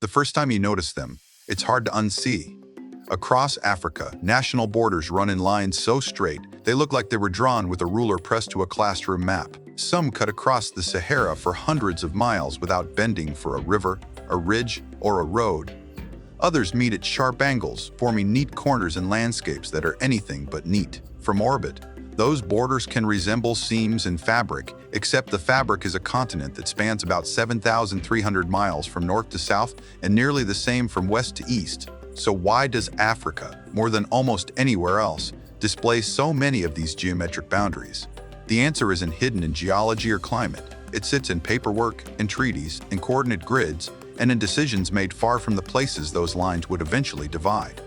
The first time you notice them, it's hard to unsee. Across Africa, national borders run in lines so straight, they look like they were drawn with a ruler pressed to a classroom map. Some cut across the Sahara for hundreds of miles without bending for a river, a ridge, or a road. Others meet at sharp angles, forming neat corners in landscapes that are anything but neat. From orbit, those borders can resemble seams in fabric, except the fabric is a continent that spans about 7,300 miles from north to south and nearly the same from west to east. So why does Africa, more than almost anywhere else, display so many of these geometric boundaries? The answer isn't hidden in geology or climate. It sits in paperwork, in treaties, in coordinate grids, and in decisions made far from the places those lines would eventually divide.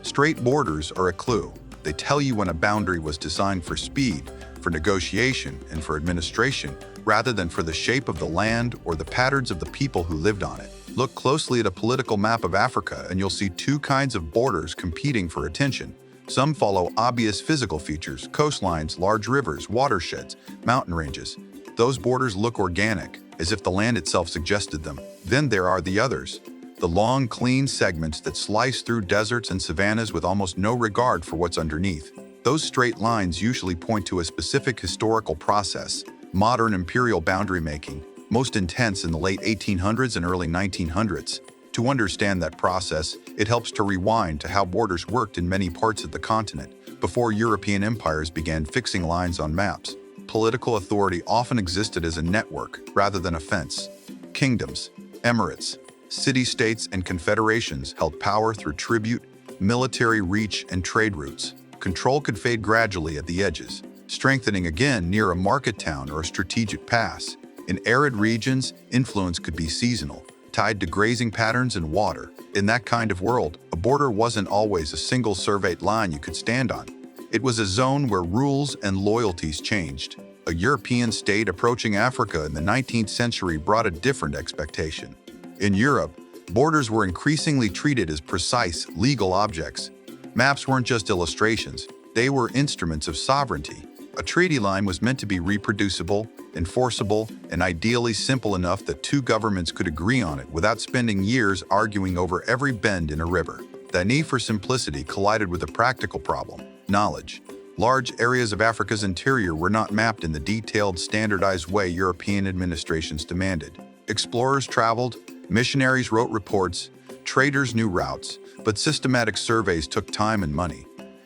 Straight borders are a clue. They tell you when a boundary was designed for speed, for negotiation, and for administration, rather than for the shape of the land or the patterns of the people who lived on it. Look closely at a political map of Africa and you'll see two kinds of borders competing for attention. Some follow obvious physical features: coastlines, large rivers, watersheds, mountain ranges. Those borders look organic, as if the land itself suggested them. Then there are the others, the long, clean segments that slice through deserts and savannas with almost no regard for what's underneath. Those straight lines usually point to a specific historical process, modern imperial boundary making, most intense in the late 1800s and early 1900s. To understand that process, it helps to rewind to how borders worked in many parts of the continent before European empires began fixing lines on maps. Political authority often existed as a network rather than a fence. Kingdoms, emirates, city-states, and confederations held power through tribute, military reach, and trade routes. Control could fade gradually at the edges, strengthening again near a market town or a strategic pass. In arid regions, influence could be seasonal, tied to grazing patterns and water. In that kind of world, a border wasn't always a single surveyed line you could stand on. It was a zone where rules and loyalties changed. A European state approaching Africa in the 19th century brought a different expectation. In Europe, borders were increasingly treated as precise, legal objects. Maps weren't just illustrations, they were instruments of sovereignty. A treaty line was meant to be reproducible, enforceable, and ideally simple enough that two governments could agree on it without spending years arguing over every bend in a river. That need for simplicity collided with a practical problem: knowledge. Large areas of Africa's interior were not mapped in the detailed, standardized way European administrations demanded. Explorers traveled, missionaries wrote reports, traders knew routes, but systematic surveys took time and money.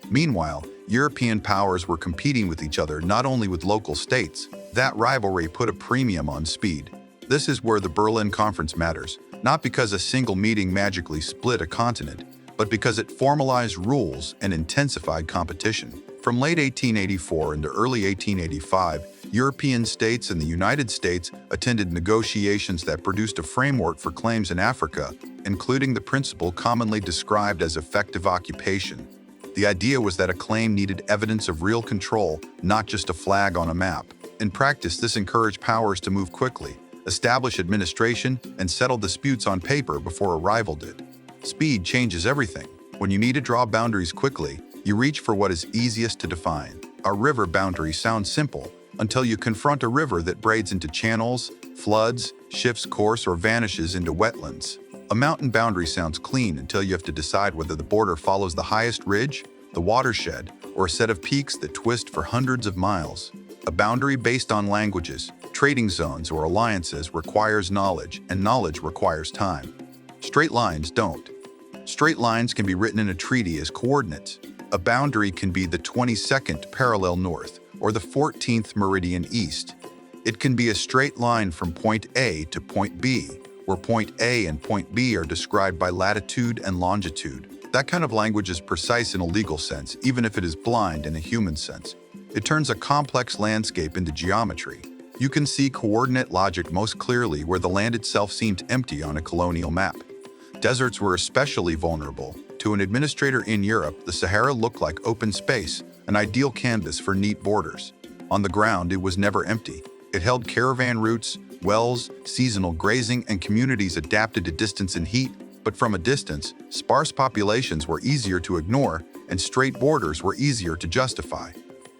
Meanwhile, European powers were competing with each other, not only with local states. That rivalry put a premium on speed. This is where the Berlin Conference matters, not because a single meeting magically split a continent, but because it formalized rules and intensified competition. From late 1884 into early 1885, European states and the United States attended negotiations that produced a framework for claims in Africa, including the principle commonly described as effective occupation. The idea was that a claim needed evidence of real control, not just a flag on a map. In practice, this encouraged powers to move quickly, establish administration, and settle disputes on paper before a rival did. Speed changes everything. When you need to draw boundaries quickly, you reach for what is easiest to define. A river boundary sounds simple until you confront a river that braids into channels, floods, shifts course, or vanishes into wetlands. A mountain boundary sounds clean until you have to decide whether the border follows the highest ridge, the watershed, or a set of peaks that twist for hundreds of miles. A boundary based on languages, trading zones, or alliances requires knowledge, and knowledge requires time. Straight lines don't. Straight lines can be written in a treaty as coordinates. A boundary can be the 22nd parallel north or the 14th meridian east. It can be a straight line from point A to point B, where point A and point B are described by latitude and longitude. That kind of language is precise in a legal sense, even if it is blind in a human sense. It turns a complex landscape into geometry. You can see coordinate logic most clearly where the land itself seemed empty on a colonial map. Deserts were especially vulnerable. To an administrator in Europe, the Sahara looked like open space, an ideal canvas for neat borders. On the ground, it was never empty. It held caravan routes, wells, seasonal grazing, and communities adapted to distance and heat. But from a distance, sparse populations were easier to ignore, and straight borders were easier to justify.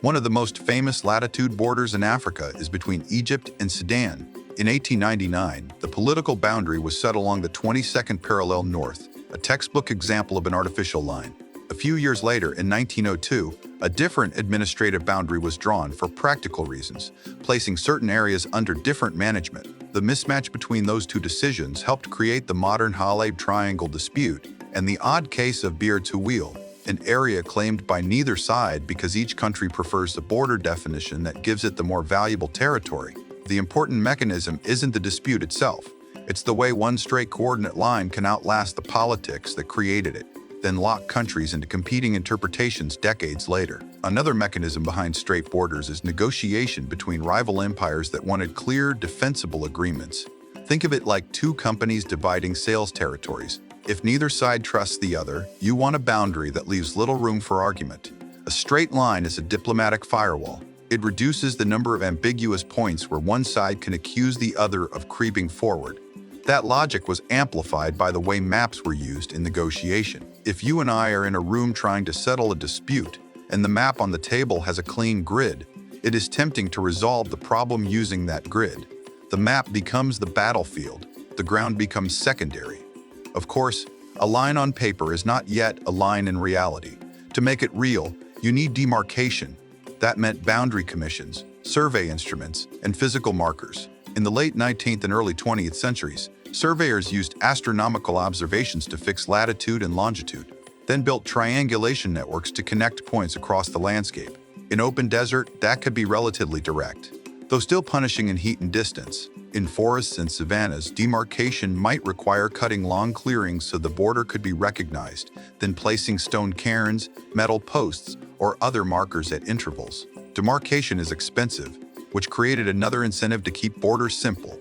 One of the most famous latitude borders in Africa is between Egypt and Sudan. In 1899, the political boundary was set along the 22nd parallel north, a textbook example of an artificial line. A few years later, in 1902, a different administrative boundary was drawn for practical reasons, placing certain areas under different management. The mismatch between those two decisions helped create the modern Haleb Triangle dispute and the odd case of Beer-to-Wheel, an area claimed by neither side because each country prefers the border definition that gives it the more valuable territory. The important mechanism isn't the dispute itself. It's the way one straight coordinate line can outlast the politics that created it, then lock countries into competing interpretations decades later. Another mechanism behind straight borders is negotiation between rival empires that wanted clear, defensible agreements. Think of it like two companies dividing sales territories. If neither side trusts the other, you want a boundary that leaves little room for argument. A straight line is a diplomatic firewall. It reduces the number of ambiguous points where one side can accuse the other of creeping forward. That logic was amplified by the way maps were used in negotiation. If you and I are in a room trying to settle a dispute, and the map on the table has a clean grid, it is tempting to resolve the problem using that grid. The map becomes the battlefield. The ground becomes secondary. Of course, a line on paper is not yet a line in reality. To make it real, you need demarcation. That meant boundary commissions, survey instruments, and physical markers. In the late 19th and early 20th centuries, surveyors used astronomical observations to fix latitude and longitude, then built triangulation networks to connect points across the landscape. In open desert, that could be relatively direct, though still punishing in heat and distance. In forests and savannas, demarcation might require cutting long clearings so the border could be recognized, then placing stone cairns, metal posts, or other markers at intervals. Demarcation is expensive, which created another incentive to keep borders simple.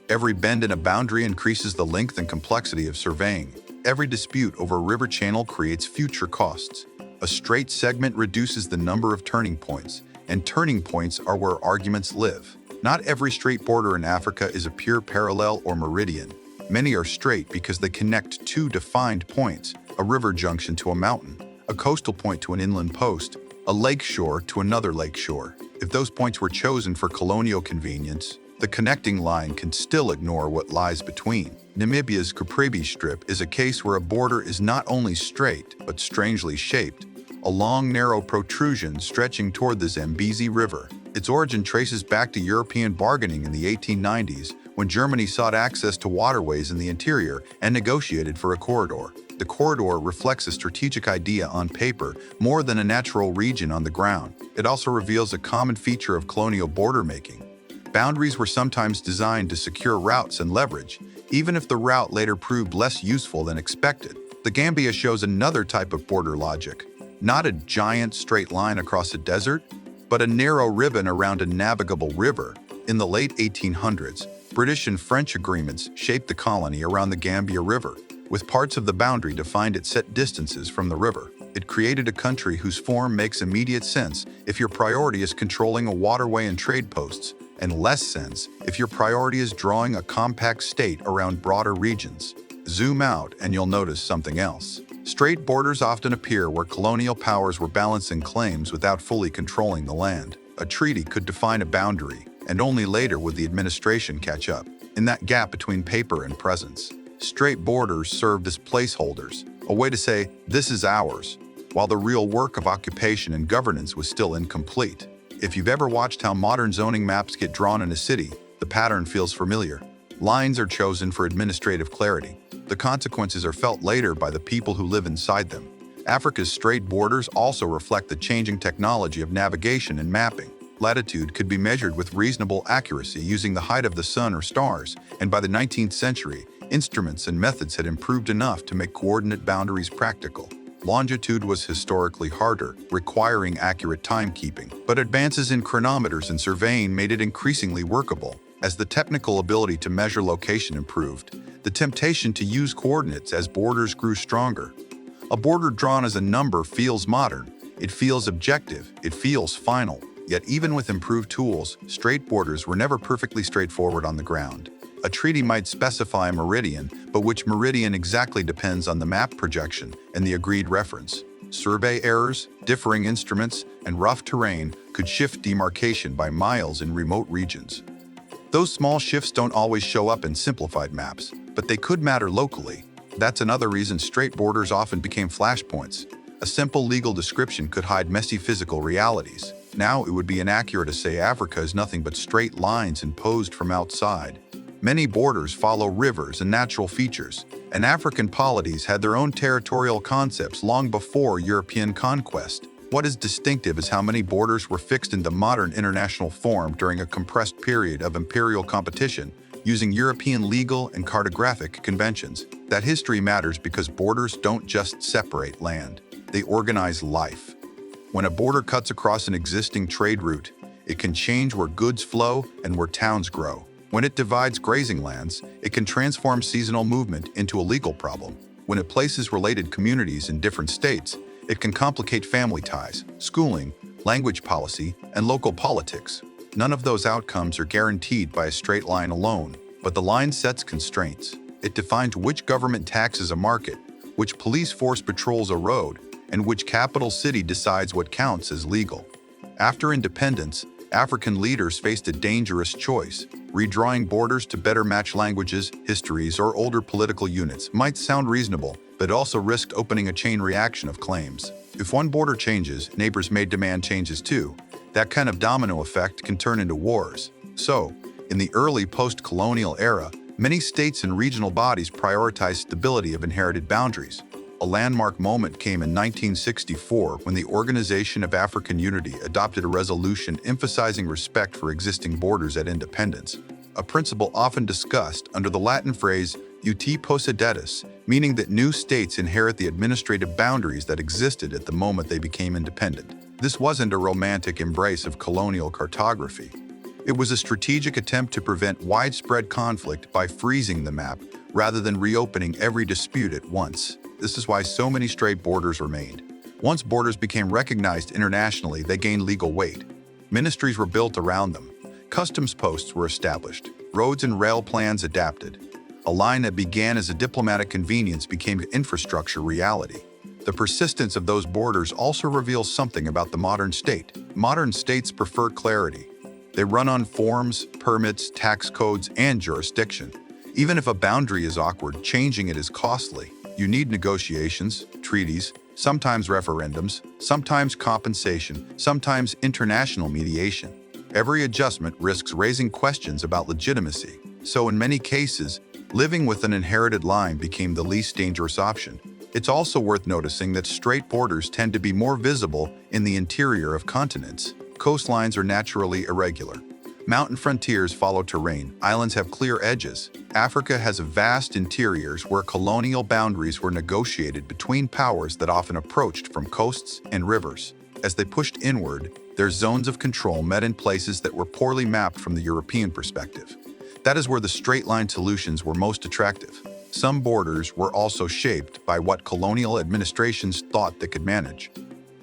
Every bend in a boundary increases the length and complexity of surveying. Every dispute over a river channel creates future costs. A straight segment reduces the number of turning points, and turning points are where arguments live. Not every straight border in Africa is a pure parallel or meridian. Many are straight because they connect two defined points, a river junction to a mountain, a coastal point to an inland post, a lake shore to another lake shore. If those points were chosen for colonial convenience, the connecting line can still ignore what lies between. Namibia's Caprivi Strip is a case where a border is not only straight, but strangely shaped, a long, narrow protrusion stretching toward the Zambezi River. Its origin traces back to European bargaining in the 1890s, when Germany sought access to waterways in the interior and negotiated for a corridor. The corridor reflects a strategic idea on paper more than a natural region on the ground. It also reveals a common feature of colonial border making. Boundaries were sometimes designed to secure routes and leverage, even if the route later proved less useful than expected. The Gambia shows another type of border logic. Not a giant straight line across a desert, but a narrow ribbon around a navigable river. In the late 1800s, British and French agreements shaped the colony around the Gambia River, with parts of the boundary defined at set distances from the river. It created a country whose form makes immediate sense if your priority is controlling a waterway and trade posts, and less sense if your priority is drawing a compact state around broader regions. Zoom out and you'll notice something else. Straight borders often appear where colonial powers were balancing claims without fully controlling the land. A treaty could define a boundary, and only later would the administration catch up. In that gap between paper and presence, straight borders served as placeholders, a way to say, this is ours, while the real work of occupation and governance was still incomplete. If you've ever watched how modern zoning maps get drawn in a city, the pattern feels familiar. Lines are chosen for administrative clarity. The consequences are felt later by the people who live inside them. Africa's straight borders also reflect the changing technology of navigation and mapping. Latitude could be measured with reasonable accuracy using the height of the sun or stars, and by the 19th century, instruments and methods had improved enough to make coordinate boundaries practical. Longitude was historically harder, requiring accurate timekeeping, but advances in chronometers and surveying made it increasingly workable. As the technical ability to measure location improved, the temptation to use coordinates as borders grew stronger. A border drawn as a number feels modern, it feels objective, it feels final. Yet even with improved tools, straight borders were never perfectly straightforward on the ground. A treaty might specify a meridian, but which meridian exactly depends on the map projection and the agreed reference. Survey errors, differing instruments, and rough terrain could shift demarcation by miles in remote regions. Those small shifts don't always show up in simplified maps, but they could matter locally. That's another reason straight borders often became flashpoints. A simple legal description could hide messy physical realities. Now it would be inaccurate to say Africa is nothing but straight lines imposed from outside. Many borders follow rivers and natural features, and African polities had their own territorial concepts long before European conquest. What is distinctive is how many borders were fixed into modern international form during a compressed period of imperial competition, using European legal and cartographic conventions. That history matters because borders don't just separate land, they organize life. When a border cuts across an existing trade route, it can change where goods flow and where towns grow. When it divides grazing lands, it can transform seasonal movement into a legal problem. When it places related communities in different states, it can complicate family ties, schooling, language policy, and local politics. None of those outcomes are guaranteed by a straight line alone, but the line sets constraints. It defines which government taxes a market, which police force patrols a road, and which capital city decides what counts as legal. After independence, African leaders faced a dangerous choice. Redrawing borders to better match languages, histories, or older political units might sound reasonable, but also risked opening a chain reaction of claims. If one border changes, neighbors may demand changes too. That kind of domino effect can turn into wars. So, in the early post-colonial era, many states and regional bodies prioritized stability of inherited boundaries. A landmark moment came in 1964 when the Organization of African Unity adopted a resolution emphasizing respect for existing borders at independence, a principle often discussed under the Latin phrase ut possidetis, meaning that new states inherit the administrative boundaries that existed at the moment they became independent. This wasn't a romantic embrace of colonial cartography. It was a strategic attempt to prevent widespread conflict by freezing the map rather than reopening every dispute at once. This is why so many straight borders remained. Once borders became recognized internationally, they gained legal weight. Ministries were built around them. Customs posts were established. Roads and rail plans adapted. A line that began as a diplomatic convenience became infrastructure reality. The persistence of those borders also reveals something about the modern state. Modern states prefer clarity. They run on forms, permits, tax codes, and jurisdiction. Even if a boundary is awkward, changing it is costly. You need negotiations, treaties, sometimes referendums, sometimes compensation, sometimes international mediation. Every adjustment risks raising questions about legitimacy. So in many cases, living with an inherited line became the least dangerous option. It's also worth noticing that straight borders tend to be more visible in the interior of continents. Coastlines are naturally irregular. Mountain frontiers follow terrain. Islands have clear edges. Africa has vast interiors where colonial boundaries were negotiated between powers that often approached from coasts and rivers. As they pushed inward, their zones of control met in places that were poorly mapped from the European perspective. That is where the straight-line solutions were most attractive. Some borders were also shaped by what colonial administrations thought they could manage.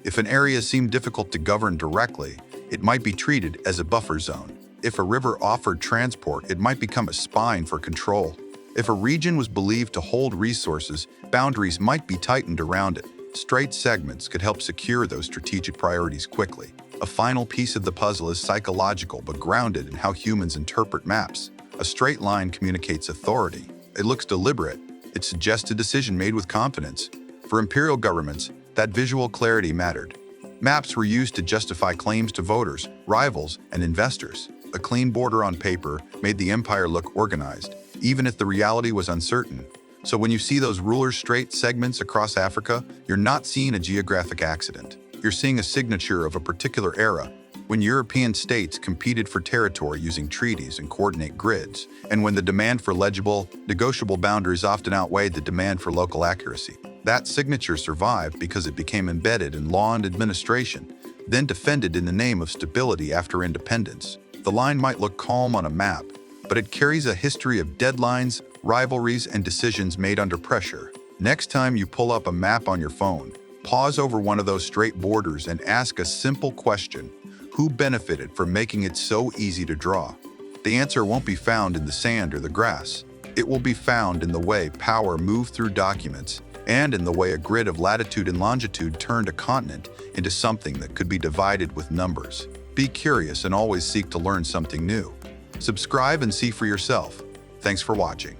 If an area seemed difficult to govern directly, it might be treated as a buffer zone. If a river offered transport, it might become a spine for control. If a region was believed to hold resources, boundaries might be tightened around it. Straight segments could help secure those strategic priorities quickly. A final piece of the puzzle is psychological but grounded in how humans interpret maps. A straight line communicates authority. It looks deliberate. It suggests a decision made with confidence. For imperial governments, that visual clarity mattered. Maps were used to justify claims to voters, rivals, and investors. A clean border on paper made the empire look organized, even if the reality was uncertain. So when you see those ruler straight segments across Africa, you're not seeing a geographic accident. You're seeing a signature of a particular era, when European states competed for territory using treaties and coordinate grids, and when the demand for legible, negotiable boundaries often outweighed the demand for local accuracy. That signature survived because it became embedded in law and administration, then defended in the name of stability after independence. The line might look calm on a map, but it carries a history of deadlines, rivalries, and decisions made under pressure. Next time you pull up a map on your phone, pause over one of those straight borders and ask a simple question: who benefited from making it so easy to draw? The answer won't be found in the sand or the grass. It will be found in the way power moved through documents and in the way a grid of latitude and longitude turned a continent into something that could be divided with numbers. Be curious and always seek to learn something new. Subscribe and see for yourself. Thanks for watching.